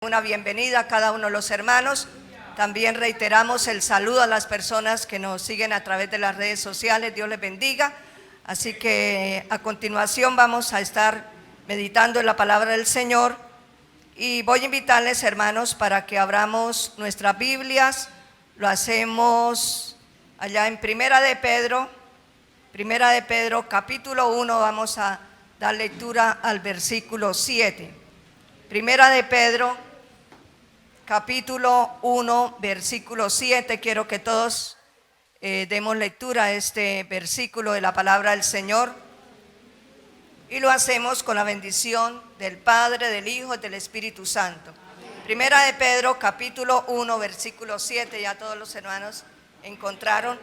Una bienvenida a cada uno de los hermanos. También reiteramos el saludo a las personas que nos siguen a través de las redes sociales. Dios les bendiga. Así que a continuación vamos a estar meditando en la palabra del Señor. Y voy a invitarles, hermanos, para que abramos nuestras Biblias. Lo hacemos allá en Primera de Pedro capítulo 1. Vamos a dar lectura al versículo 7. Primera de Pedro capítulo 1, versículo 7, quiero que todos demos lectura a este versículo de la palabra del Señor. Y lo hacemos con la bendición del Padre, del Hijo y del Espíritu Santo. Primera de Pedro, capítulo 1, versículo 7, ya todos los hermanos encontraron.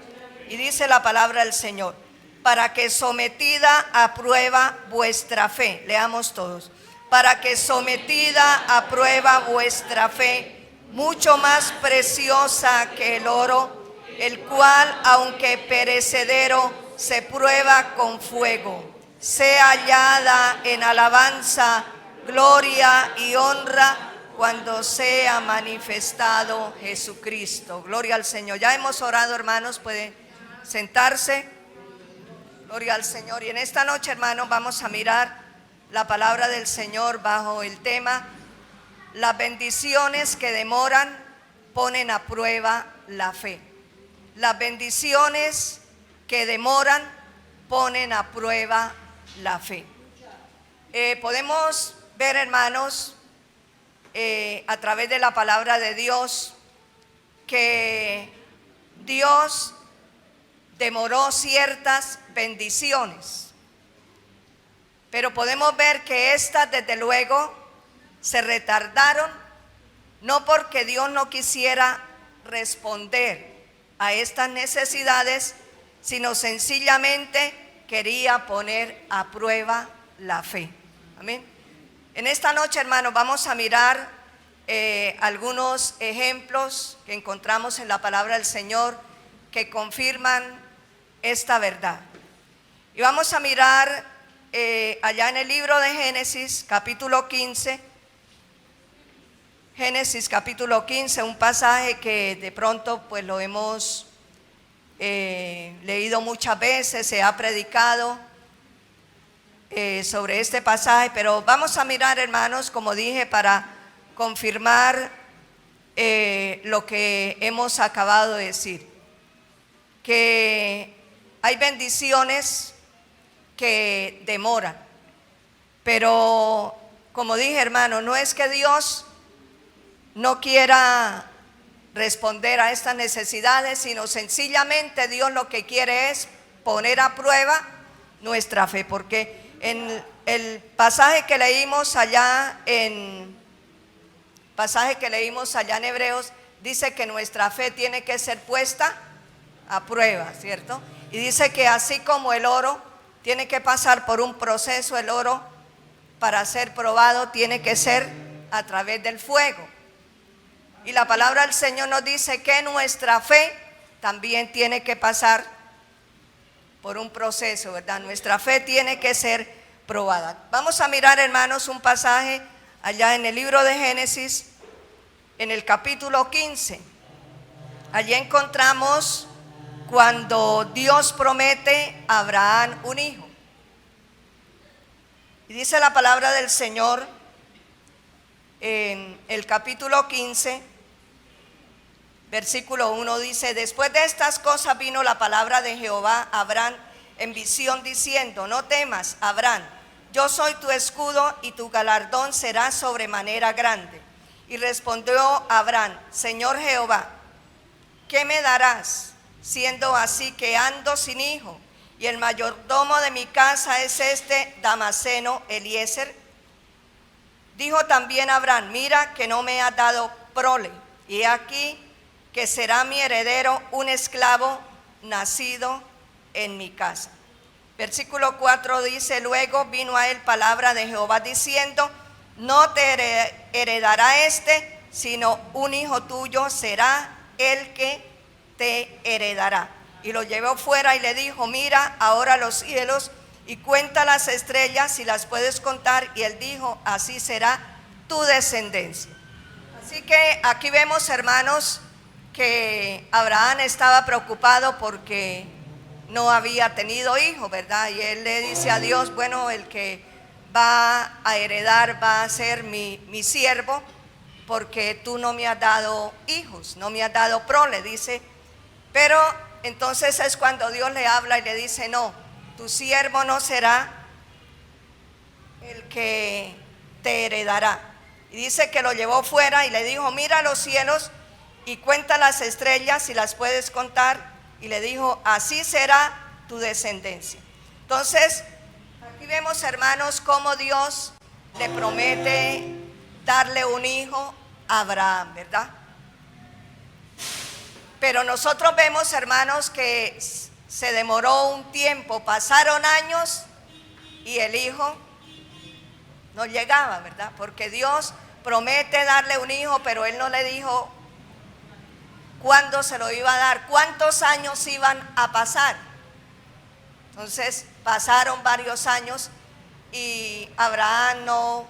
Y dice la palabra del Señor: para que sometida a prueba vuestra fe, leamos todos, para que sometida a prueba vuestra fe, mucho más preciosa que el oro, el cual, aunque perecedero, se prueba con fuego, sea hallada en alabanza, gloria y honra cuando sea manifestado Jesucristo. Gloria al Señor. Ya hemos orado, hermanos, pueden sentarse. Gloria al Señor. Y en esta noche, hermanos, vamos a mirar la palabra del Señor bajo el tema: las bendiciones que demoran ponen a prueba la fe. Las bendiciones que demoran ponen a prueba la fe. Podemos ver, hermanos, a través de la palabra de Dios, que Dios demoró ciertas bendiciones, pero podemos ver que estas, desde luego, se retardaron, no porque Dios no quisiera responder a estas necesidades, sino sencillamente quería poner a prueba la fe. Amén. En esta noche, hermanos, vamos a mirar algunos ejemplos que encontramos en la palabra del Señor que confirman esta verdad. Y vamos a mirar allá en el libro de Génesis, capítulo 15. Génesis capítulo 15, un pasaje que de pronto pues lo hemos leído muchas veces, se ha predicado sobre este pasaje, pero vamos a mirar, hermanos, como dije, para confirmar lo que hemos acabado de decir, que hay bendiciones que demoran, pero como dije, hermano, no es que Dios no quiera responder a estas necesidades, sino sencillamente Dios lo que quiere es poner a prueba nuestra fe, porque en el pasaje que leímos allá en Hebreos, dice que nuestra fe tiene que ser puesta a prueba, ¿cierto? Y dice que así como el oro tiene que pasar por un proceso, el oro, para ser probado, tiene que ser a través del fuego. Y la palabra del Señor nos dice que nuestra fe también tiene que pasar por un proceso, ¿verdad? Nuestra fe tiene que ser probada. Vamos a mirar, hermanos, un pasaje allá en el libro de Génesis, en el capítulo 15. Allí encontramos cuando Dios promete a Abraham un hijo. Y dice la palabra del Señor en el capítulo 15, versículo 1, dice: después de estas cosas vino la palabra de Jehová a Abraham en visión, diciendo: no temas, Abraham, yo soy tu escudo y tu galardón será sobremanera grande. Y respondió Abraham: Señor Jehová, ¿qué me darás, siendo así que ando sin hijo, y el mayordomo de mi casa es este Damaseno Eliezer? Dijo también Abraham: mira que no me has dado prole, y aquí que será mi heredero un esclavo nacido en mi casa. Versículo 4 dice: luego vino a él palabra de Jehová diciendo: no te heredará este, sino un hijo tuyo será el que te heredará. Y lo llevó fuera y le dijo: mira ahora los cielos y cuenta las estrellas si las puedes contar. Y él dijo: así será tu descendencia. Así que aquí vemos, hermanos, que Abraham estaba preocupado porque no había tenido hijo, ¿verdad? Y él le dice a Dios, bueno, el que va a heredar va a ser mi siervo, porque tú no me has dado hijos, no me has dado prole, dice. Pero entonces es cuando Dios le habla y le dice, no, tu siervo no será el que te heredará. Y dice que lo llevó fuera y le dijo, mira los cielos y cuenta las estrellas si las puedes contar. Y le dijo, así será tu descendencia. Entonces, aquí vemos, hermanos, cómo Dios le promete darle un hijo a Abraham, ¿verdad? Pero nosotros vemos, hermanos, que se demoró un tiempo, pasaron años y el hijo no llegaba, ¿verdad? Porque Dios promete darle un hijo, pero él no le dijo cuándo se lo iba a dar, cuántos años iban a pasar. Entonces pasaron varios años y Abraham no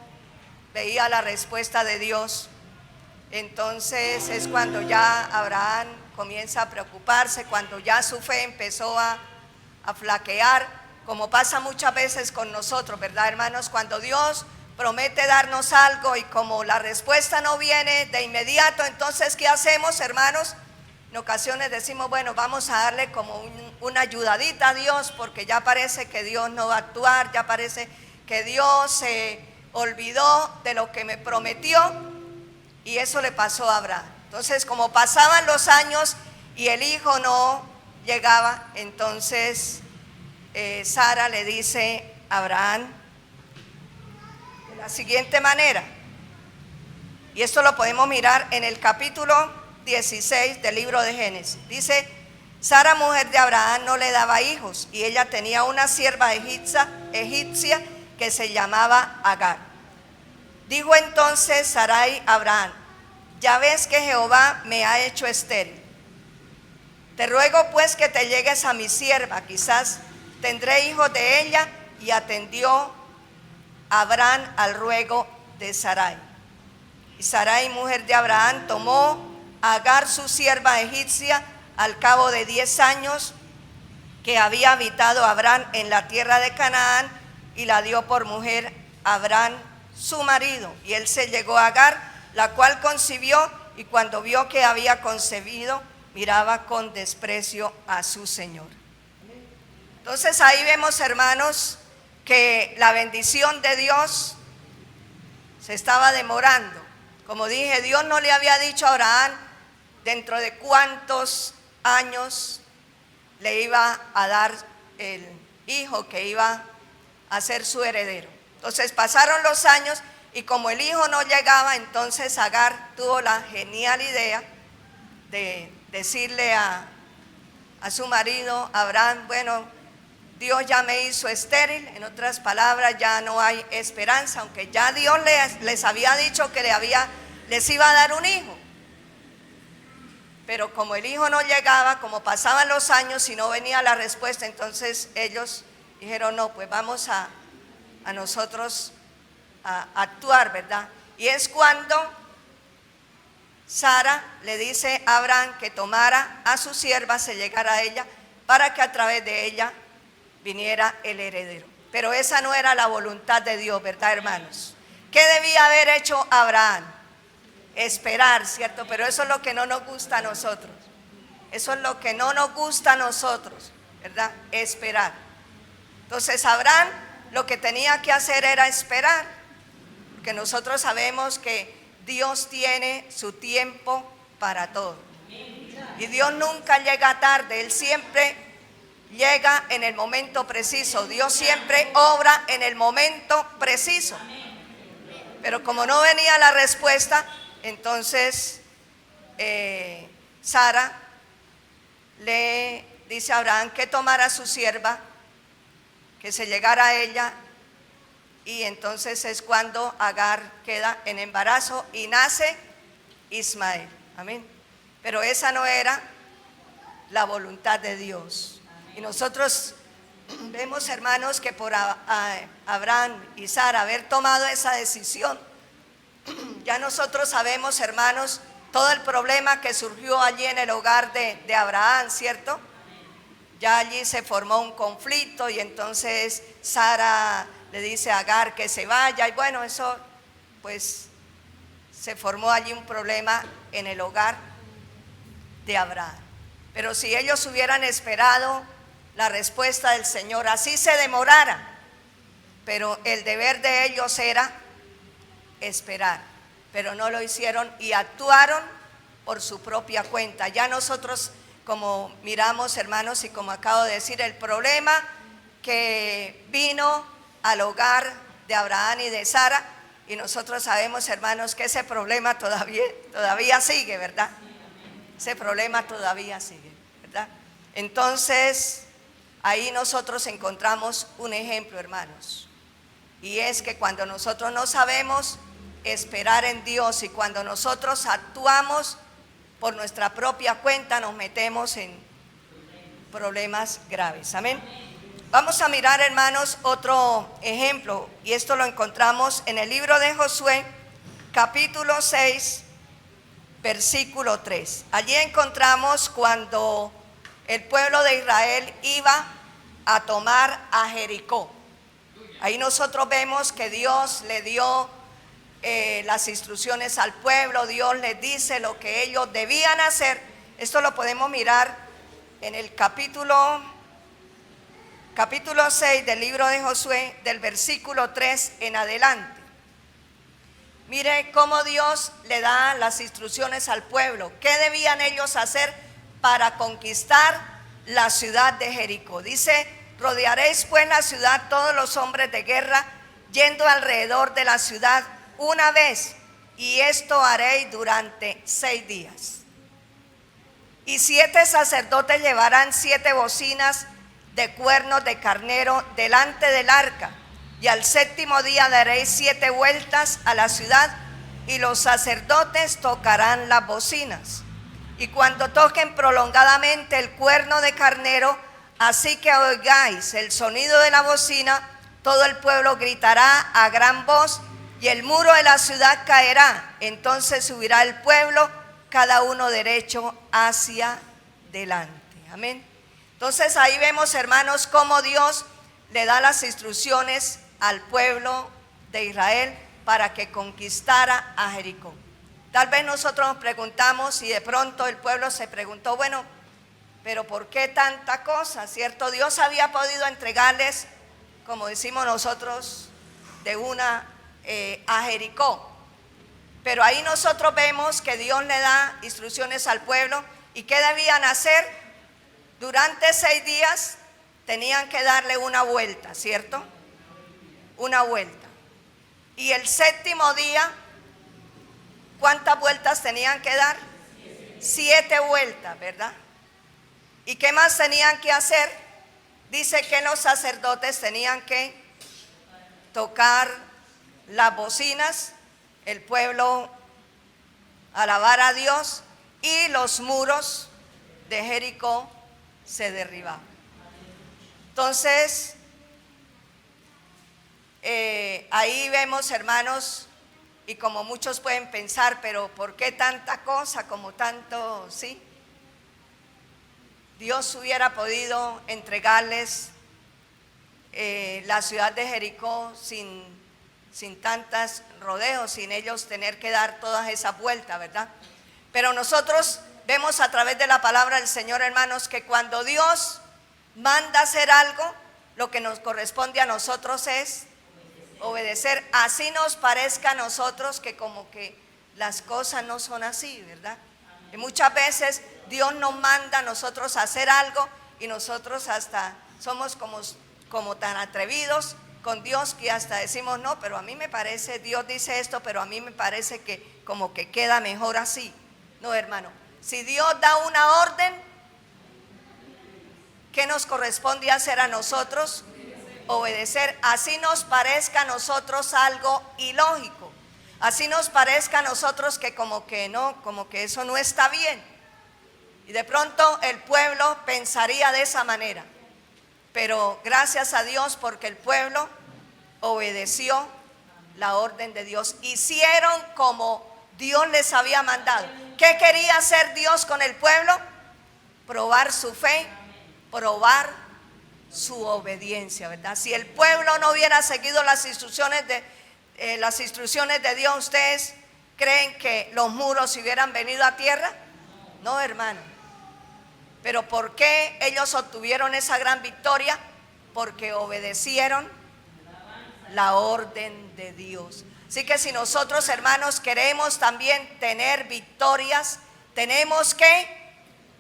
veía la respuesta de Dios. Entonces es cuando ya Abraham comienza a preocuparse, cuando ya su fe empezó a flaquear, como pasa muchas veces con nosotros, ¿verdad, hermanos? Cuando Dios promete darnos algo y como la respuesta no viene de inmediato, entonces ¿qué hacemos, hermanos? En ocasiones decimos, bueno, vamos a darle como una ayudadita a Dios, porque ya parece que Dios no va a actuar, ya parece que Dios se olvidó de lo que me prometió. Y eso le pasó a Abraham. Entonces, como pasaban los años y el hijo no llegaba, entonces Sara le dice a Abraham de la siguiente manera, y esto lo podemos mirar en el capítulo 16 del libro de Génesis. Dice, Sara, mujer de Abraham, no le daba hijos, y ella tenía una sierva egipcia que se llamaba Agar. Dijo entonces Sarai a Abraham, ya ves que Jehová me ha hecho estéril. Te ruego pues que te llegues a mi sierva, quizás tendré hijos de ella. Y atendió Abraham al ruego de Sarai. Y Sarai, mujer de Abraham, tomó a Agar, su sierva egipcia, al cabo de 10 años que había habitado Abraham en la tierra de Canaán, y la dio por mujer a Abraham, su marido. Y él se llegó a Agar, la cual concibió, y cuando vio que había concebido, miraba con desprecio a su señor. Entonces ahí vemos, hermanos, que la bendición de Dios se estaba demorando. Como dije, Dios no le había dicho a Abraham dentro de cuántos años le iba a dar el hijo que iba a ser su heredero. Entonces pasaron los años y como el hijo no llegaba, entonces Agar tuvo la genial idea de decirle a su marido Abraham, bueno, Dios ya me hizo estéril, en otras palabras ya no hay esperanza, aunque ya Dios les había dicho que les iba a dar un hijo. Pero como el hijo no llegaba, como pasaban los años y no venía la respuesta, entonces ellos dijeron, no, pues vamos a nosotros a actuar, ¿verdad? Y es cuando Sara le dice a Abraham que tomara a su sierva, se llegara a ella, para que a través de ella viniera el heredero. Pero esa no era la voluntad de Dios, ¿verdad, hermanos? ¿Qué debía haber hecho Abraham? Esperar, ¿cierto? Pero eso es lo que no nos gusta a nosotros. Eso es lo que no nos gusta a nosotros, ¿verdad? Esperar. Entonces Abraham lo que tenía que hacer era esperar, porque nosotros sabemos que Dios tiene su tiempo para todo. Y Dios nunca llega tarde, Él siempre llega en el momento preciso. Dios siempre obra en el momento preciso. Pero como no venía la respuesta, entonces Sara le dice a Abraham que tomara a su sierva, que se llegara a ella, y entonces es cuando Agar queda en embarazo y nace Ismael. Amén. Pero esa no era la voluntad de Dios. Y nosotros vemos, hermanos, que por Abraham y Sara haber tomado esa decisión, Ya nosotros sabemos, hermanos, todo el problema que surgió allí en el hogar de Abraham, ¿cierto? Ya allí se formó un conflicto y entonces Sara le dice a Agar que se vaya y bueno, eso pues se formó allí un problema en el hogar de Abraham. Pero si ellos hubieran esperado la respuesta del Señor, así se demorara, pero el deber de ellos era esperar, pero no lo hicieron y actuaron por su propia cuenta. Ya nosotros, como miramos, hermanos, y como acabo de decir, el problema que vino al hogar de Abraham y de Sara, y nosotros sabemos, hermanos, que ese problema todavía sigue, ¿verdad? Ese problema todavía sigue, ¿verdad? Entonces, ahí nosotros encontramos un ejemplo, hermanos, y es que cuando nosotros no sabemos esperar en Dios y cuando nosotros actuamos por nuestra propia cuenta, nos metemos en problemas graves. Amén. Vamos a mirar, hermanos, otro ejemplo, y esto lo encontramos en el libro de Josué, capítulo 6, versículo 3. Allí encontramos cuando el pueblo de Israel iba a tomar a Jericó. Ahí nosotros vemos que Dios le dio las instrucciones al pueblo, Dios les dice lo que ellos debían hacer. Esto lo podemos mirar en el capítulo 6 del libro de Josué, del versículo 3 en adelante. Mire cómo Dios le da las instrucciones al pueblo. ¿Qué debían ellos hacer para conquistar la ciudad de Jericó? Dice: rodearéis pues la ciudad todos los hombres de guerra, yendo alrededor de la ciudad una vez, y esto haréis durante 6 días. Y 7 sacerdotes llevarán 7 bocinas de cuernos de carnero delante del arca, y al 7º día daréis 7 vueltas a la ciudad, y los sacerdotes tocarán las bocinas. Y cuando toquen prolongadamente el cuerno de carnero, así que oigáis el sonido de la bocina, todo el pueblo gritará a gran voz, y el muro de la ciudad caerá. Entonces subirá el pueblo, cada uno derecho hacia delante. Amén. Entonces ahí vemos, hermanos, cómo Dios le da las instrucciones al pueblo de Israel para que conquistara a Jericó. Tal vez nosotros nos preguntamos, y de pronto el pueblo se preguntó, bueno, pero ¿por qué tanta cosa? ¿Cierto? Dios había podido entregarles, como decimos nosotros, de una a Jericó. Pero ahí nosotros vemos que Dios le da instrucciones al pueblo. ¿Y qué debían hacer? Durante 6 días tenían que darle una vuelta, ¿cierto? Una vuelta. Y el 7º día, ¿cuántas vueltas tenían que dar? 7 vueltas, ¿verdad? ¿Y qué más tenían que hacer? Dice que los sacerdotes tenían que tocar las bocinas, el pueblo alabar a Dios, y los muros de Jericó se derribaban. Entonces, ahí vemos, hermanos, y como muchos pueden pensar, pero ¿por qué tanta cosa, como tanto? Sí, Dios hubiera podido entregarles la ciudad de Jericó sin tantos rodeos, sin ellos tener que dar todas esas vueltas, ¿verdad? Pero nosotros vemos a través de la palabra del Señor, hermanos, que cuando Dios manda hacer algo, lo que nos corresponde a nosotros es obedecer. Así nos parezca a nosotros que como que las cosas no son así, ¿verdad? Y muchas veces Dios nos manda a nosotros a hacer algo y nosotros hasta somos como tan atrevidos con Dios que hasta decimos, no, pero a mí me parece, Dios dice esto, pero a mí me parece que como que queda mejor así. No, hermano, si Dios da una orden, ¿qué nos corresponde hacer a nosotros? Obedecer. Así nos parezca a nosotros algo ilógico, así nos parezca a nosotros que como que no, como que eso no está bien. Y de pronto el pueblo pensaría de esa manera. Pero gracias a Dios porque el pueblo obedeció la orden de Dios. Hicieron como Dios les había mandado. ¿Qué quería hacer Dios con el pueblo? Probar su fe, probar su obediencia, ¿verdad? Si el pueblo no hubiera seguido las instrucciones de Dios, ¿ustedes creen que los muros hubieran venido a tierra? No, hermano. Pero ¿por qué ellos obtuvieron esa gran victoria? Porque obedecieron la orden de Dios. Así que si nosotros, hermanos, queremos también tener victorias, tenemos que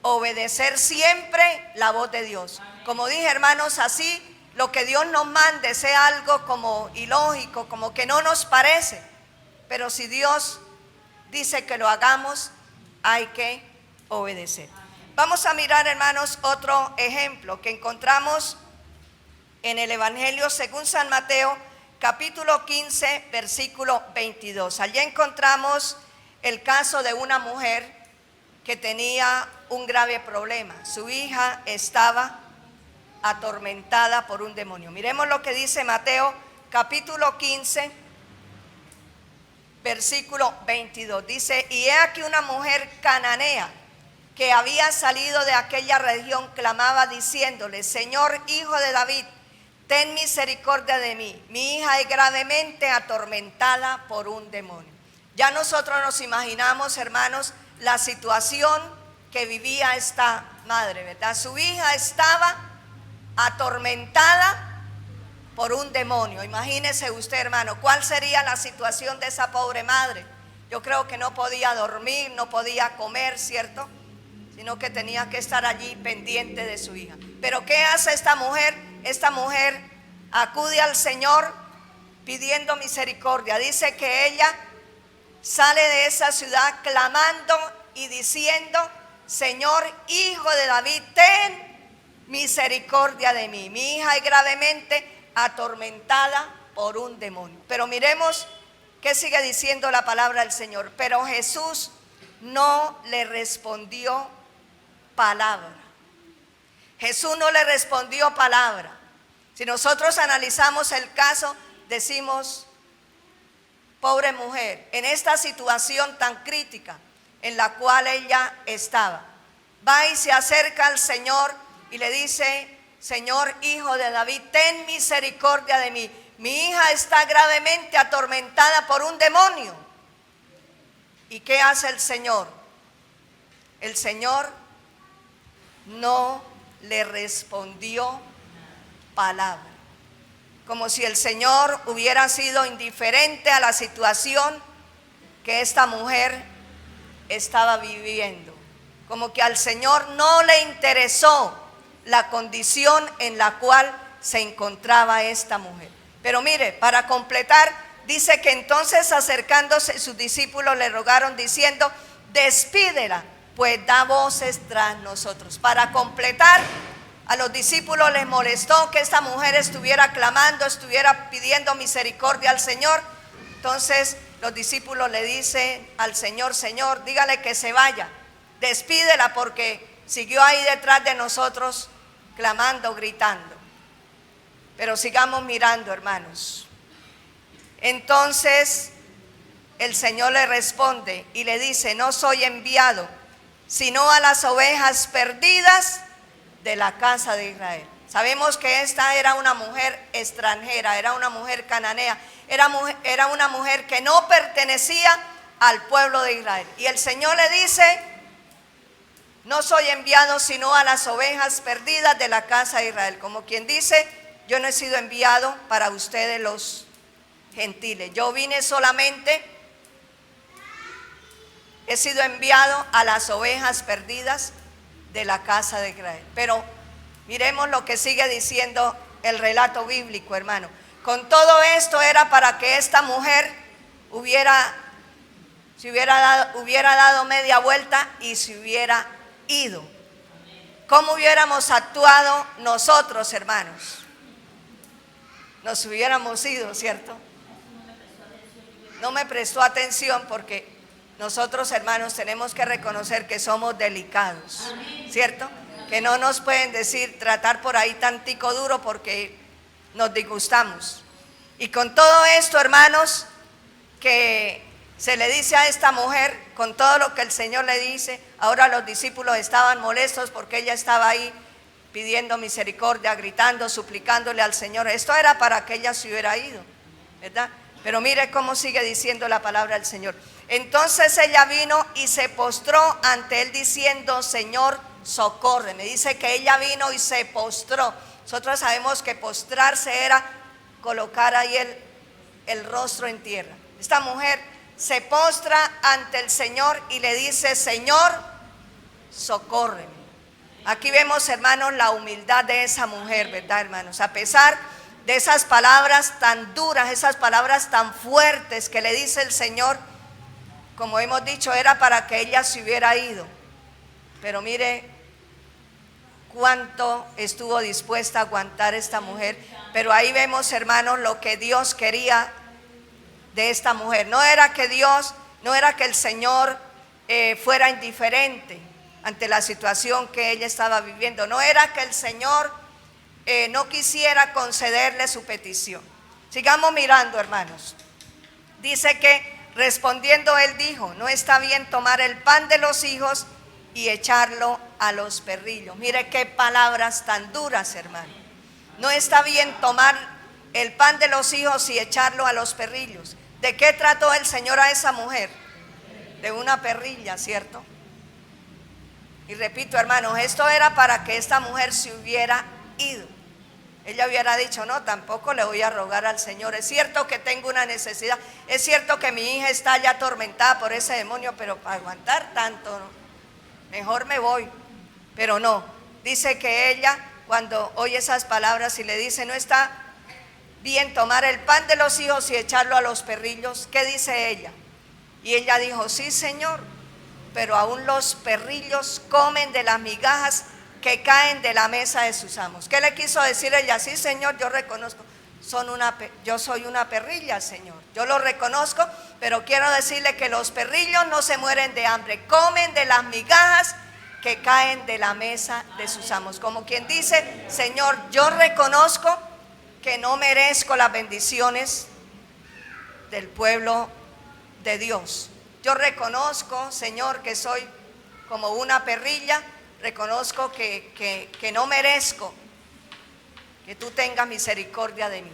obedecer siempre la voz de Dios. Como dije, hermanos, así lo que Dios nos mande sea algo como ilógico, como que no nos parece. Pero si Dios dice que lo hagamos, hay que obedecer. Vamos a mirar, hermanos, otro ejemplo que encontramos en el Evangelio según San Mateo, capítulo 15, versículo 22. Allí encontramos el caso de una mujer que tenía un grave problema. Su hija estaba atormentada por un demonio. Miremos lo que dice Mateo, capítulo 15, versículo 22. Dice: y he aquí una mujer cananea que había salido de aquella región, clamaba diciéndole: Señor, hijo de David, ten misericordia de mí, mi hija es gravemente atormentada por un demonio. Ya nosotros nos imaginamos, hermanos, la situación que vivía esta madre, ¿verdad? Su hija estaba atormentada por un demonio. Imagínese usted, hermano, ¿cuál sería la situación de esa pobre madre? Yo creo que no podía dormir, no podía comer, ¿cierto? Sino que tenía que estar allí pendiente de su hija. Pero ¿qué hace esta mujer? Esta mujer acude al Señor pidiendo misericordia. Dice que ella sale de esa ciudad clamando y diciendo: Señor, hijo de David, ten misericordia de mí. Mi hija es gravemente atormentada por un demonio. Pero miremos qué sigue diciendo la palabra del Señor. Pero Jesús no le respondió palabra. Jesús no le respondió palabra. Si nosotros analizamos el caso, decimos: pobre mujer, en esta situación tan crítica en la cual ella estaba, va y se acerca al Señor y le dice: Señor, hijo de David, ten misericordia de mí. Mi hija está gravemente atormentada por un demonio. ¿Y qué hace el Señor? El Señor no le respondió palabra. Como si el Señor hubiera sido indiferente a la situación que esta mujer estaba viviendo. Como que al Señor no le interesó la condición en la cual se encontraba esta mujer. Pero mire, para completar, dice que entonces acercándose sus discípulos le rogaron diciendo: despídela, pues da voces tras nosotros. Para completar, a los discípulos les molestó que esta mujer estuviera clamando, estuviera pidiendo misericordia al Señor. Entonces los discípulos le dicen al Señor: Señor, dígale que se vaya, despídela, porque siguió ahí detrás de nosotros clamando, gritando. Pero sigamos mirando, hermanos. Entonces el Señor le responde y le dice: no soy enviado sino a las ovejas perdidas de la casa de Israel. Sabemos que esta era una mujer extranjera, era una mujer cananea, era una mujer que no pertenecía al pueblo de Israel. Y el Señor le dice: no soy enviado sino a las ovejas perdidas de la casa de Israel. Como quien dice: yo no he sido enviado para ustedes los gentiles. Yo vine solamente, he sido enviado a las ovejas perdidas de la casa de Israel. Pero miremos lo que sigue diciendo el relato bíblico, hermano. Con todo esto era para que esta mujer hubiera dado media vuelta y se hubiera ido. ¿Cómo hubiéramos actuado nosotros, hermanos? Nos hubiéramos ido, ¿cierto? No me prestó atención porque nosotros, hermanos, tenemos que reconocer que somos delicados, ¿cierto? Que no nos pueden tratar por ahí tantico duro porque nos disgustamos. Y con todo esto, hermanos, que se le dice a esta mujer, con todo lo que el Señor le dice, ahora los discípulos estaban molestos porque ella estaba ahí pidiendo misericordia, gritando, suplicándole al Señor. Esto era para que ella se hubiera ido, ¿verdad? Pero mire cómo sigue diciendo la palabra del Señor. Entonces ella vino y se postró ante él diciendo: Señor, socórreme. Dice que ella vino y se postró. Nosotros sabemos que postrarse era colocar ahí el rostro en tierra. Esta mujer se postra ante el Señor y le dice: Señor, socórreme. Aquí vemos, hermanos, la humildad de esa mujer, ¿verdad, hermanos? A pesar de esas palabras tan duras, esas palabras tan fuertes que le dice el Señor, como hemos dicho, era para que ella se hubiera ido. Pero mire cuánto estuvo dispuesta a aguantar esta mujer. Pero ahí vemos, hermanos, lo que Dios quería de esta mujer. No era que el Señor fuera indiferente ante la situación que ella estaba viviendo. No era que el Señor no quisiera concederle su petición. Sigamos mirando, hermanos. Dice que respondiendo él dijo: no está bien tomar el pan de los hijos y echarlo a los perrillos. Mire qué palabras tan duras, hermano. No está bien tomar el pan de los hijos y echarlo a los perrillos. ¿De qué trató el Señor a esa mujer? De una perrilla, ¿cierto? Y repito, hermanos, esto era para que esta mujer se hubiera ido. Ella hubiera dicho: no, tampoco le voy a rogar al Señor. Es cierto que tengo una necesidad, es cierto que mi hija está ya atormentada por ese demonio, pero para aguantar tanto, mejor me voy. Pero no, dice que ella, cuando oye esas palabras y le dice: no está bien tomar el pan de los hijos y echarlo a los perrillos, ¿qué dice ella? Y ella dijo: sí, Señor, pero aún los perrillos comen de las migajas que caen de la mesa de sus amos. ¿Qué le quiso decir ella? Sí, Señor, yo reconozco, yo soy una perrilla, Señor, yo lo reconozco, pero quiero decirle que los perrillos no se mueren de hambre, comen de las migajas que caen de la mesa de sus amos. Como quien dice: Señor, yo reconozco que no merezco las bendiciones del pueblo de Dios. Yo reconozco, Señor, que soy como una perrilla. Reconozco que no merezco que tú tengas misericordia de mí.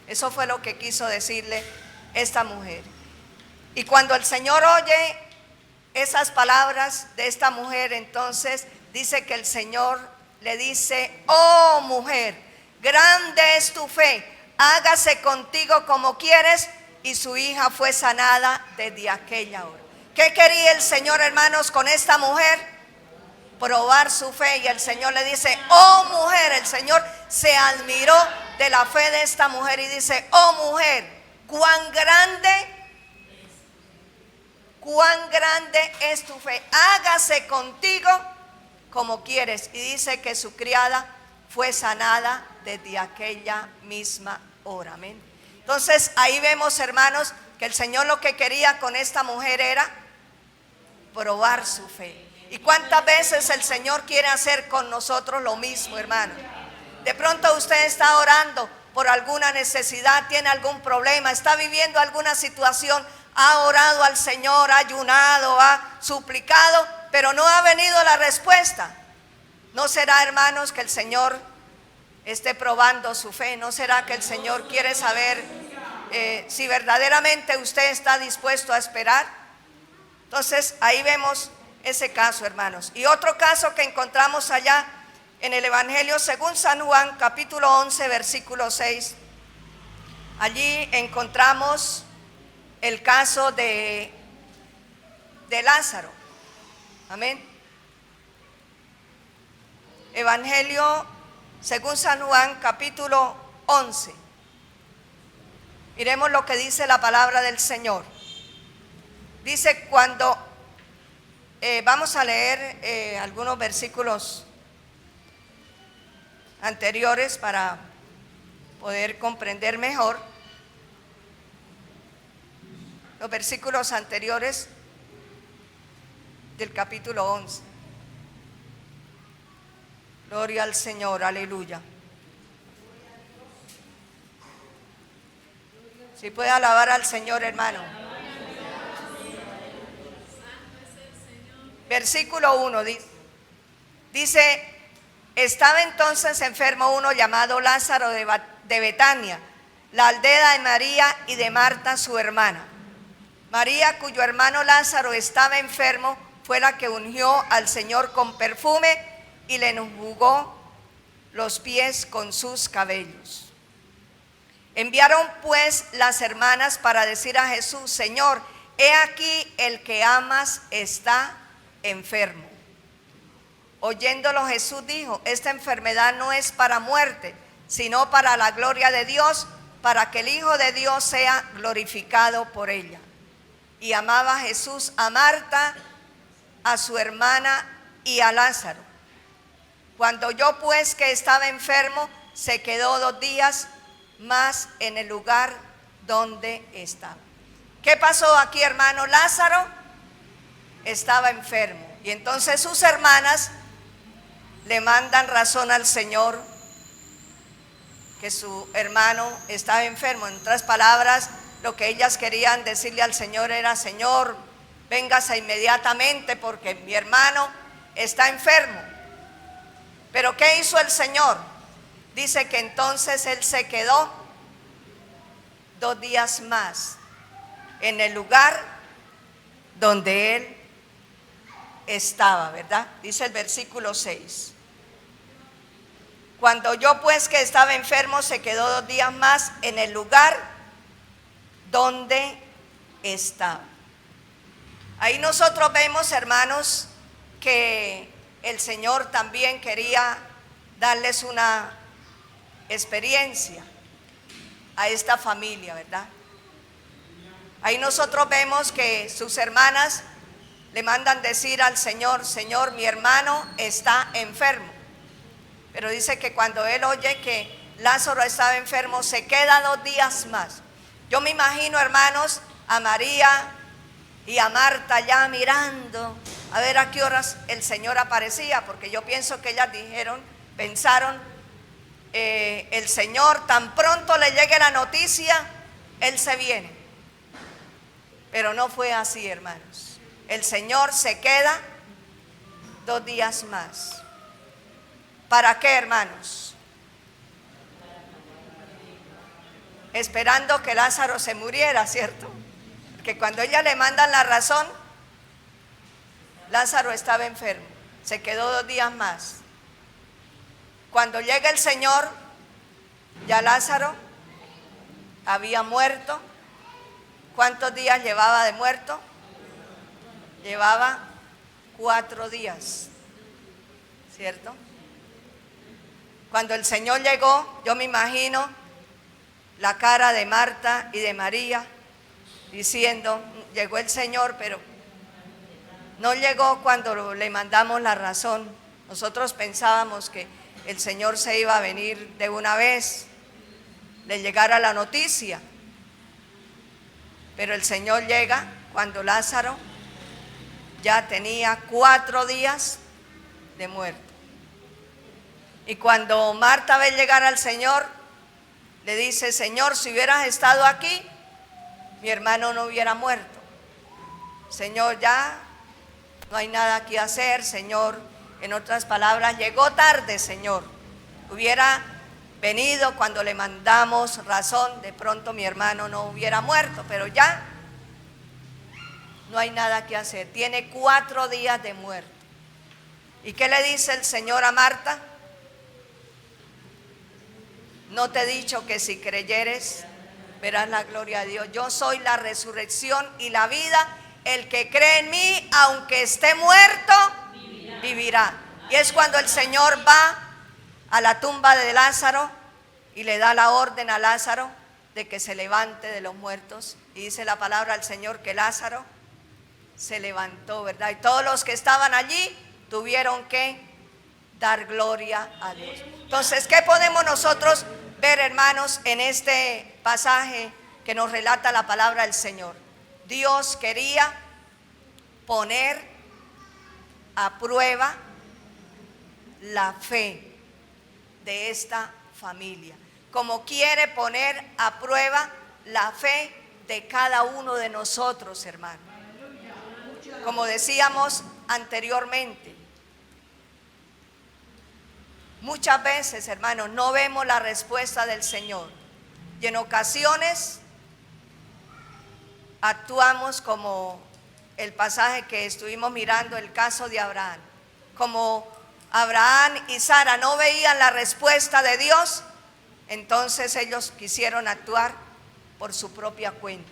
Eso fue lo que quiso decirle esta mujer. Y cuando el Señor oye esas palabras de esta mujer, entonces dice que el Señor le dice: oh mujer, grande es tu fe, hágase contigo como quieres. Y su hija fue sanada desde aquella hora. ¿Qué quería el Señor, hermanos, con esta mujer? Probar su fe. Y el Señor le dice: oh mujer. El Señor se admiró de la fe de esta mujer y dice: oh mujer, cuán grande es tu fe, hágase contigo como quieres. Y dice que su criada fue sanada desde aquella misma hora. Amén. Entonces ahí vemos, hermanos, que el Señor lo que quería con esta mujer era probar su fe. ¿Y cuántas veces el Señor quiere hacer con nosotros lo mismo, hermano? De pronto usted está orando por alguna necesidad, tiene algún problema, está viviendo alguna situación, ha orado al Señor, ha ayunado, ha suplicado, pero no ha venido la respuesta. ¿No será, hermanos, que el Señor esté probando su fe? ¿No será que el Señor quiere saber si verdaderamente usted está dispuesto a esperar? Entonces ahí vemos ese caso, hermanos. Y otro caso que encontramos allá en el Evangelio según San Juan, capítulo 11, versículo 6. Allí encontramos el caso de Lázaro. Amén. Evangelio según San Juan, capítulo 11. Miremos lo que dice la palabra del Señor. Dice cuando vamos a leer algunos versículos anteriores para poder comprender mejor. Los versículos anteriores del capítulo 11. Gloria al Señor, aleluya. Si puede alabar al Señor, hermano. Versículo 1 dice, estaba entonces enfermo uno llamado Lázaro de Betania, la aldea de María y de Marta su hermana. María, cuyo hermano Lázaro estaba enfermo, fue la que ungió al Señor con perfume y le enjugó los pies con sus cabellos. Enviaron pues las hermanas para decir a Jesús, Señor, he aquí el que amas está enfermo. Oyéndolo Jesús dijo, esta enfermedad no es para muerte, sino para la gloria de Dios, para que el Hijo de Dios sea glorificado por ella. Y amaba Jesús a Marta, a su hermana y a Lázaro. Cuando oyó pues que estaba enfermo, se quedó 2 días más en el lugar donde estaba. ¿Qué pasó aquí, hermano? Lázaro estaba enfermo y entonces sus hermanas le mandan razón al Señor que su hermano estaba enfermo. En otras palabras, lo que ellas querían decirle al Señor era, Señor, véngase inmediatamente porque mi hermano está enfermo. Pero ¿qué hizo el Señor? Dice que entonces Él se quedó 2 días más en el lugar donde Él estaba, ¿verdad? Dice el versículo 6. Cuando oyó pues que estaba enfermo, se quedó 2 días más en el lugar donde estaba. Ahí nosotros vemos, hermanos, que el Señor también quería darles una experiencia a esta familia, ¿verdad? Ahí nosotros vemos que sus hermanas le mandan decir al Señor, Señor, mi hermano está enfermo. Pero dice que cuando él oye que Lázaro estaba enfermo, se queda 2 días más. Yo me imagino, hermanos, a María y a Marta ya mirando a ver a qué horas el Señor aparecía, porque yo pienso que ellas pensaron, el Señor tan pronto le llegue la noticia, Él se viene. Pero no fue así, hermanos. El Señor se queda 2 días más. ¿Para qué, hermanos? Esperando que Lázaro se muriera, ¿cierto? Porque cuando ella le mandan la razón, Lázaro estaba enfermo, se quedó 2 días más. Cuando llega el Señor, ya Lázaro había muerto. ¿Cuántos días llevaba de muerto? Llevaba 4 días, ¿cierto? Cuando el Señor llegó, yo me imagino la cara de Marta y de María diciendo, llegó el Señor, pero no llegó cuando le mandamos la razón. Nosotros pensábamos que el Señor se iba a venir de una vez, le llegara la noticia. Pero el Señor llega cuando Lázaro ya tenía 4 días de muerto. Y cuando Marta ve llegar al Señor, le dice, Señor, si hubieras estado aquí, mi hermano no hubiera muerto. Señor, ya no hay nada que hacer, Señor. En otras palabras, llegó tarde, Señor. Hubiera venido cuando le mandamos razón, de pronto mi hermano no hubiera muerto, pero ya no hay nada que hacer. Tiene 4 días de muerto. ¿Y qué le dice el Señor a Marta? No te he dicho que si creyeres verás la gloria de Dios. Yo soy la resurrección y la vida. El que cree en mí, aunque esté muerto, vivirá. Y es cuando el Señor va a la tumba de Lázaro y le da la orden a Lázaro de que se levante de los muertos. Y dice la palabra del Señor que Lázaro se levantó, ¿verdad? Y todos los que estaban allí tuvieron que dar gloria a Dios. Entonces, ¿qué podemos nosotros ver, hermanos, en este pasaje que nos relata la palabra del Señor? Dios quería poner a prueba la fe de esta familia, como quiere poner a prueba la fe de cada uno de nosotros, hermano. Como decíamos anteriormente, muchas veces, hermanos, no vemos la respuesta del Señor. Y en ocasiones actuamos como el pasaje que estuvimos mirando, el caso de Abraham. Como Abraham y Sara no veían la respuesta de Dios, entonces ellos quisieron actuar por su propia cuenta.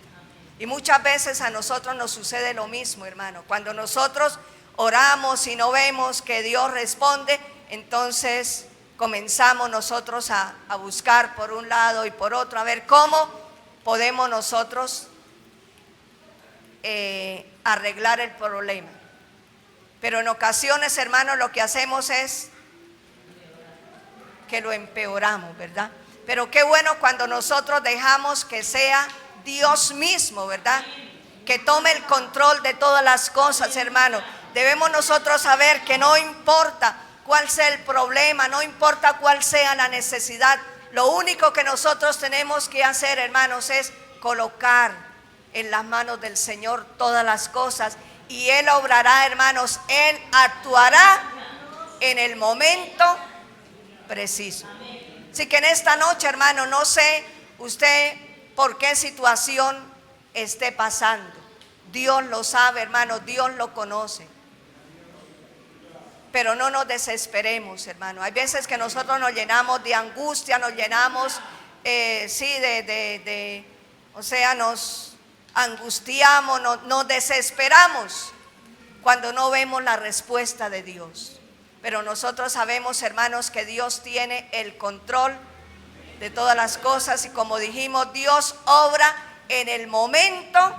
Y muchas veces a nosotros nos sucede lo mismo, hermano. Cuando nosotros oramos y no vemos que Dios responde, entonces comenzamos nosotros a buscar por un lado y por otro, a ver cómo podemos nosotros arreglar el problema. Pero en ocasiones, hermanos, lo que hacemos es que lo empeoramos, ¿verdad? Pero qué bueno cuando nosotros dejamos que sea Dios mismo, ¿verdad? Que tome el control de todas las cosas, hermano. Debemos nosotros saber que no importa cuál sea el problema, no importa cuál sea la necesidad. Lo único que nosotros tenemos que hacer, hermanos, es colocar en las manos del Señor todas las cosas. Y Él obrará, hermanos, Él actuará en el momento preciso. Así que en esta noche, hermano, no sé usted por qué situación esté pasando. Dios lo sabe, hermano, Dios lo conoce. Pero no nos desesperemos, hermano. Hay veces que nosotros nos llenamos de angustia, nos llenamos, nos angustiamos, nos desesperamos cuando no vemos la respuesta de Dios. Pero nosotros sabemos, hermanos, que Dios tiene el control de todas las cosas y como dijimos, Dios obra en el momento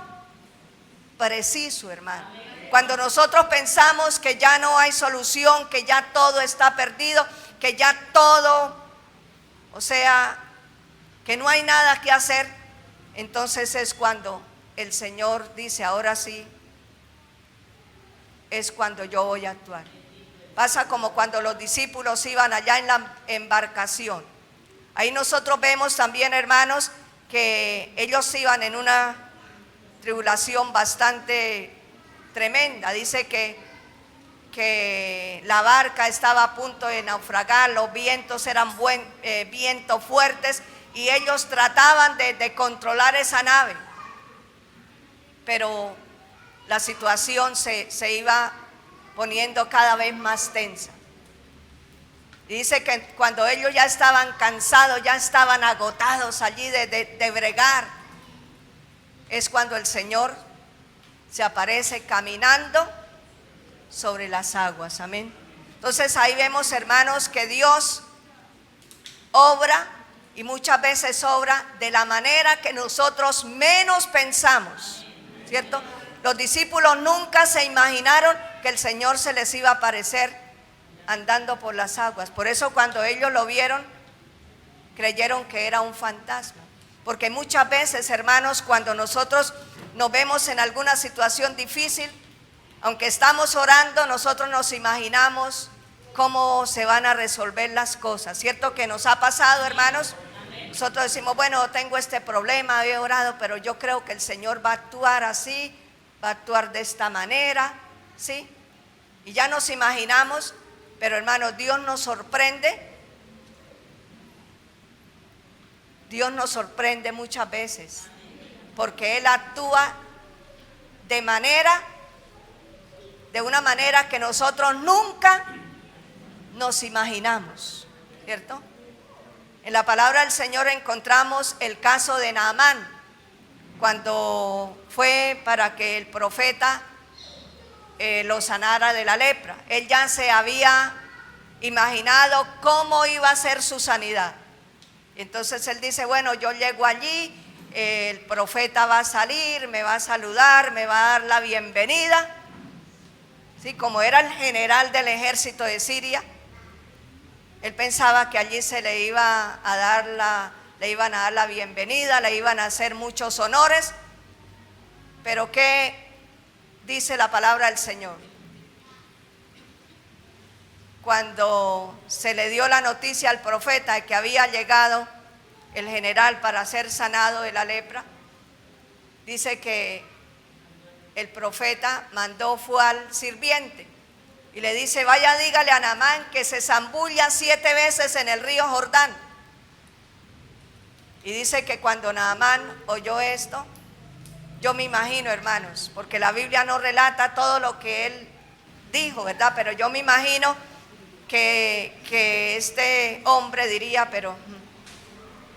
preciso, hermano. Cuando nosotros pensamos que ya no hay solución, que ya todo está perdido, que ya todo, que no hay nada que hacer, entonces es cuando el Señor dice, ahora sí, es cuando yo voy a actuar. Pasa como cuando los discípulos iban allá en la embarcación. Ahí nosotros vemos también, hermanos, que ellos iban en una tribulación bastante tremenda. Dice que la barca estaba a punto de naufragar, los vientos eran vientos fuertes y ellos trataban de controlar esa nave. Pero la situación se iba poniendo cada vez más tensa. Y dice que cuando ellos ya estaban cansados, ya estaban agotados allí de bregar, es cuando el Señor se aparece caminando sobre las aguas. Amén. Entonces ahí vemos, hermanos, que Dios obra y muchas veces obra de la manera que nosotros menos pensamos, ¿cierto? Los discípulos nunca se imaginaron que el Señor se les iba a aparecer andando por las aguas. Por eso cuando ellos lo vieron, creyeron que era un fantasma. Porque muchas veces, hermanos, cuando nosotros nos vemos en alguna situación difícil, aunque estamos orando, nosotros nos imaginamos cómo se van a resolver las cosas. ¿Cierto que nos ha pasado, hermanos? Nosotros decimos, bueno, tengo este problema, he orado, pero yo creo que el Señor va a actuar así, va a actuar de esta manera, ¿sí? Y ya nos imaginamos, pero hermanos, Dios nos sorprende. Dios nos sorprende muchas veces, porque Él actúa de una manera que nosotros nunca nos imaginamos, ¿cierto? En la palabra del Señor encontramos el caso de Naamán, cuando fue para que el profeta lo sanara de la lepra. Él ya se había imaginado cómo iba a ser su sanidad. Entonces él dice, bueno, yo llego allí, el profeta va a salir, me va a saludar, me va a dar la bienvenida. Sí, como era el general del ejército de Siria, él pensaba que allí se le iba a dar le iban a dar la bienvenida, le iban a hacer muchos honores. Pero ¿qué dice la palabra del Señor? Cuando se le dio la noticia al profeta de que había llegado el general para ser sanado de la lepra, dice que el profeta fue al sirviente y le dice: vaya, dígale a Naamán que se zambulla 7 veces en el río Jordán. Y dice que cuando Naamán oyó esto, yo me imagino, hermanos, porque la Biblia no relata todo lo que él dijo, ¿verdad? Pero yo me imagino que este hombre diría: pero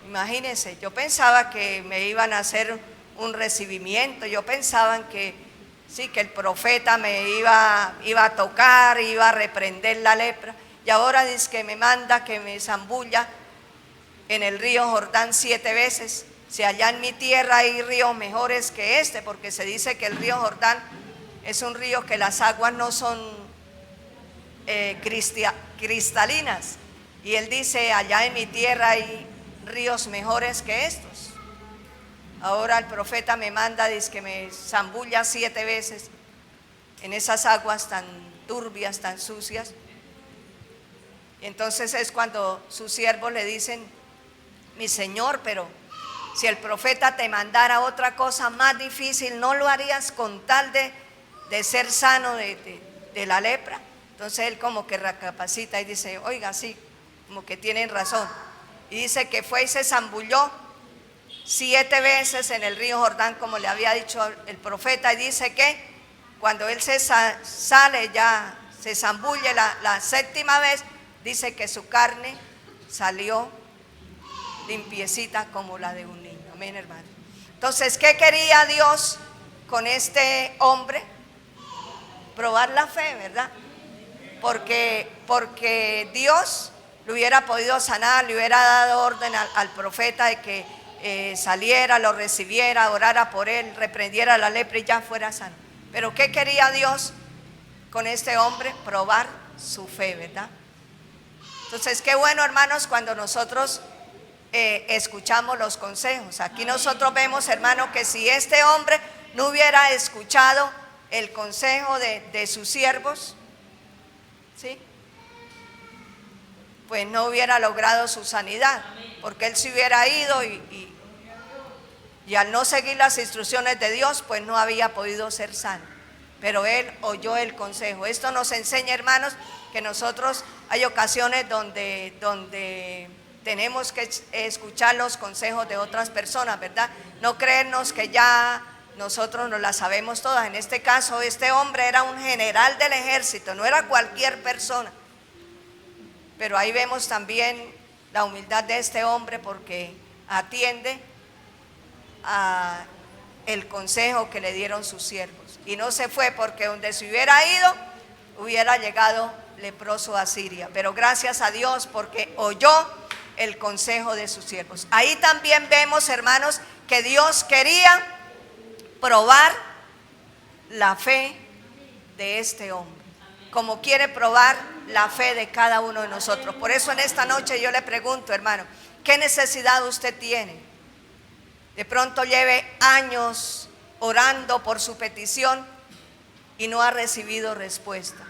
imagínense, yo pensaba que me iban a hacer un recibimiento, yo pensaba que sí, que el profeta me iba a tocar, iba a reprender la lepra, y ahora dice que me manda que me zambulla en el río Jordán 7 veces. Si allá en mi tierra hay ríos mejores que este, porque se dice que el río Jordán es un río que las aguas no son cristalinas, y él dice: allá en mi tierra hay ríos mejores que estos. Ahora el profeta me manda, dice que me zambulla 7 veces en esas aguas tan turbias, tan sucias. Y entonces es cuando sus siervos le dicen: mi señor, pero si el profeta te mandara otra cosa más difícil, ¿no lo harías con tal de ser sano de la lepra? Entonces él como que recapacita y dice: oiga, sí, como que tienen razón. Y dice que fue y se zambulló 7 veces en el río Jordán, como le había dicho el profeta. Y dice que cuando él se sale, ya se zambulle la 7ª vez, dice que su carne salió limpiecita como la de un niño. Amén, hermano. Entonces, ¿qué quería Dios con este hombre? Probar la fe, ¿verdad? Porque Dios le hubiera podido sanar, le hubiera dado orden al profeta de que saliera, lo recibiera, orara por él, reprendiera la lepra y ya fuera sano. Pero ¿qué quería Dios con este hombre? Probar su fe, ¿verdad? Entonces, qué bueno, hermanos, cuando nosotros escuchamos los consejos. Aquí nosotros vemos, hermano, que si este hombre no hubiera escuchado el consejo de sus siervos, ¿sí?, pues no hubiera logrado su sanidad, porque él se hubiera ido y al no seguir las instrucciones de Dios, pues no había podido ser sano. Pero él oyó el consejo. Esto nos enseña, hermanos, que nosotros hay ocasiones donde tenemos que escuchar los consejos de otras personas, ¿verdad? No creernos que ya nosotros nos las sabemos todas. En este caso, este hombre era un general del ejército, no era cualquier persona. Pero ahí vemos también la humildad de este hombre, porque atiende a el consejo que le dieron sus siervos. Y no se fue, porque donde se hubiera ido, hubiera llegado leproso a Siria. Pero gracias a Dios, porque oyó el consejo de sus siervos. Ahí también vemos, hermanos, que Dios quería probar la fe de este hombre, como quiere probar la fe de cada uno de nosotros. Por eso en esta noche yo le pregunto, hermano, ¿qué necesidad usted tiene? De pronto lleve años orando por su petición y no ha recibido respuesta.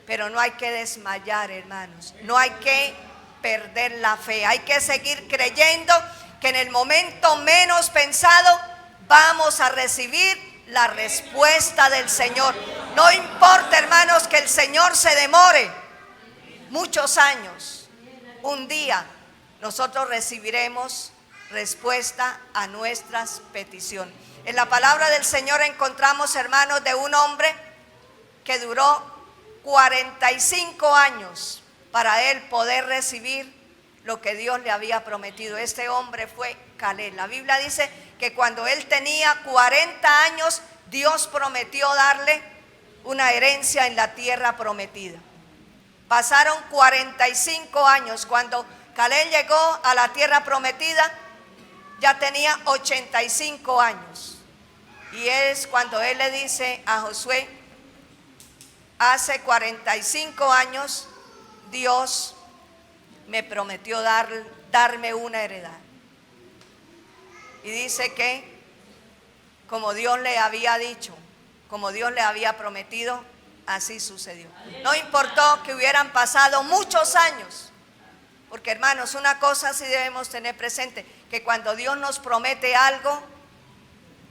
Pero no hay que desmayar, hermanos, no hay que perder la fe, hay que seguir creyendo que en el momento menos pensado vamos a recibir la respuesta del Señor. No importa, hermanos, que el Señor se demore muchos años, un día nosotros recibiremos respuesta a nuestras peticiones. En la palabra del Señor encontramos, hermanos, de un hombre que duró 45 años para él poder recibir lo que Dios le había prometido. Este hombre fue Caleb. La Biblia dice que cuando él tenía 40 años, Dios prometió darle una herencia en la tierra prometida. Pasaron 45 años. Cuando Caleb llegó a la tierra prometida, ya tenía 85 años. Y es cuando él le dice a Josué: hace 45 años Dios me prometió darme una heredad. Y dice que como Dios le había dicho, como Dios le había prometido, así sucedió. No importó que hubieran pasado muchos años, porque, hermanos, una cosa sí debemos tener presente, que cuando Dios nos promete algo,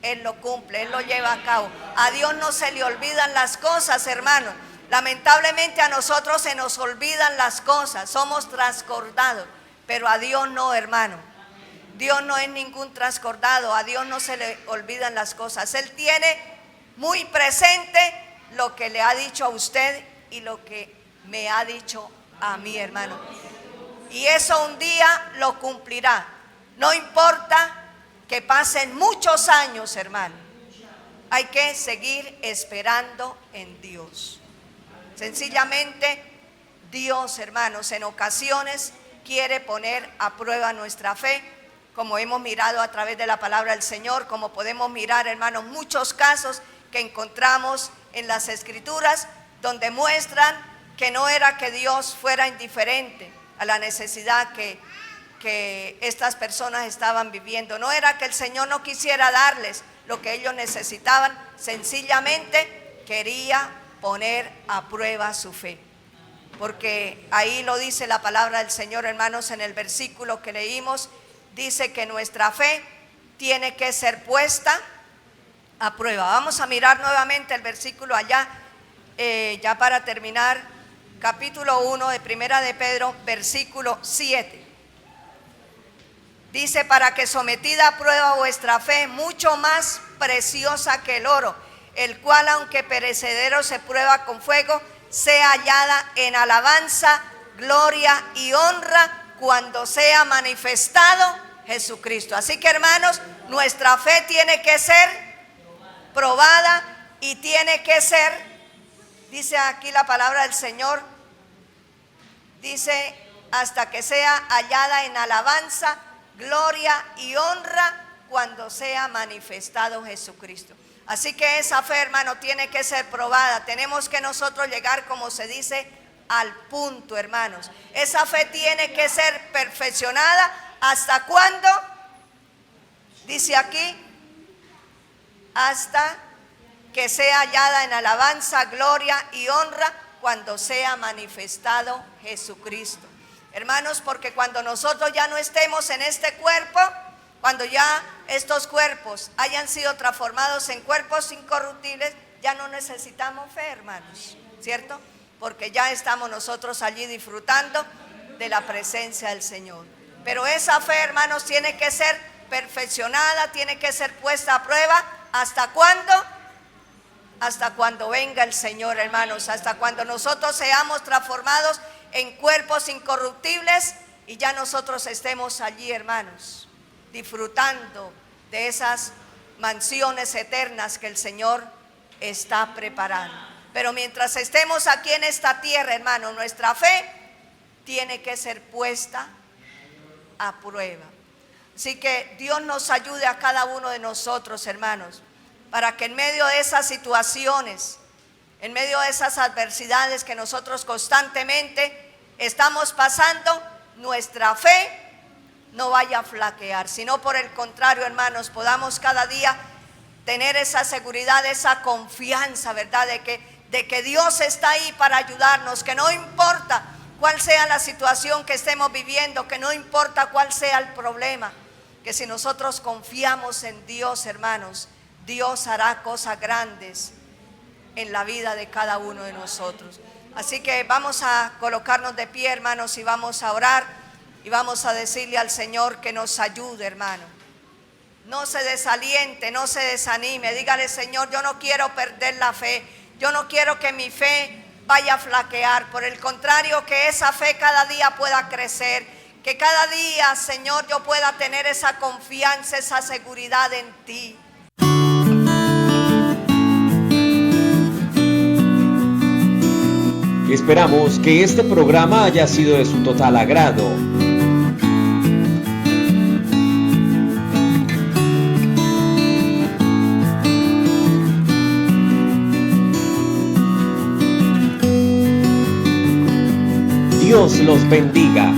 Él lo cumple, Él lo lleva a cabo. A Dios no se le olvidan las cosas, hermanos. Lamentablemente a nosotros se nos olvidan las cosas, somos trascordados, pero a Dios no, hermano. Dios no es ningún trascordado, a Dios no se le olvidan las cosas. Él tiene muy presente lo que le ha dicho a usted y lo que me ha dicho a mí, hermano. Y eso un día lo cumplirá. No importa que pasen muchos años, hermano. Hay que seguir esperando en Dios. Sencillamente, Dios, hermanos, en ocasiones quiere poner a prueba nuestra fe, como hemos mirado a través de la palabra del Señor, como podemos mirar, hermanos, muchos casos que encontramos en las Escrituras, donde muestran que no era que Dios fuera indiferente a la necesidad que estas personas estaban viviendo. No era que el Señor no quisiera darles lo que ellos necesitaban, sencillamente quería poner a prueba su fe. Porque ahí lo dice la palabra del Señor, hermanos, en el versículo que leímos, dice que nuestra fe tiene que ser puesta a prueba. Vamos a mirar nuevamente el versículo allá, ya para terminar, capítulo 1 de Primera de Pedro, versículo 7. Dice, para que sometida a prueba vuestra fe, mucho más preciosa que el oro, el cual aunque perecedero se prueba con fuego, sea hallada en alabanza, gloria y honra cuando sea manifestado Jesucristo. Así que, hermanos, nuestra fe tiene que ser probada y tiene que ser, dice aquí la palabra del Señor, dice, hasta que sea hallada en alabanza, gloria y honra cuando sea manifestado Jesucristo. Así que esa fe, hermano, tiene que ser probada. Tenemos que nosotros llegar, como se dice, al punto, hermanos. Esa fe tiene que ser perfeccionada. ¿Hasta cuándo? Dice aquí, hasta que sea hallada en alabanza, gloria y honra cuando sea manifestado Jesucristo. Hermanos, porque cuando nosotros ya no estemos en este cuerpo, cuando ya estos cuerpos hayan sido transformados en cuerpos incorruptibles, ya no necesitamos fe, hermanos, ¿cierto? Porque ya estamos nosotros allí disfrutando de la presencia del Señor. Pero esa fe, hermanos, tiene que ser perfeccionada, tiene que ser puesta a prueba. ¿Hasta cuándo? Hasta cuando venga el Señor, hermanos, hasta cuando nosotros seamos transformados en cuerpos incorruptibles y ya nosotros estemos allí, hermanos, disfrutando de esas mansiones eternas que el Señor está preparando. Pero mientras estemos aquí en esta tierra, hermanos, nuestra fe tiene que ser puesta a prueba. Así que Dios nos ayude a cada uno de nosotros, hermanos, para que en medio de esas situaciones, en medio de esas adversidades que nosotros constantemente estamos pasando, nuestra fe no vaya a flaquear, sino por el contrario, hermanos, podamos cada día tener esa seguridad, esa confianza, ¿verdad? De que Dios está ahí para ayudarnos, que no importa cuál sea la situación que estemos viviendo, que no importa cuál sea el problema, que si nosotros confiamos en Dios, hermanos, Dios hará cosas grandes en la vida de cada uno de nosotros. Así que vamos a colocarnos de pie, hermanos, y vamos a orar y vamos a decirle al Señor que nos ayude, hermano. No se desaliente, no se desanime. Dígale, Señor, yo no quiero perder la fe. Yo no quiero que mi fe vaya a flaquear. Por el contrario, que esa fe cada día pueda crecer. Que cada día, Señor, yo pueda tener esa confianza, esa seguridad en ti. Esperamos que este programa haya sido de su total agrado. Dios los bendiga.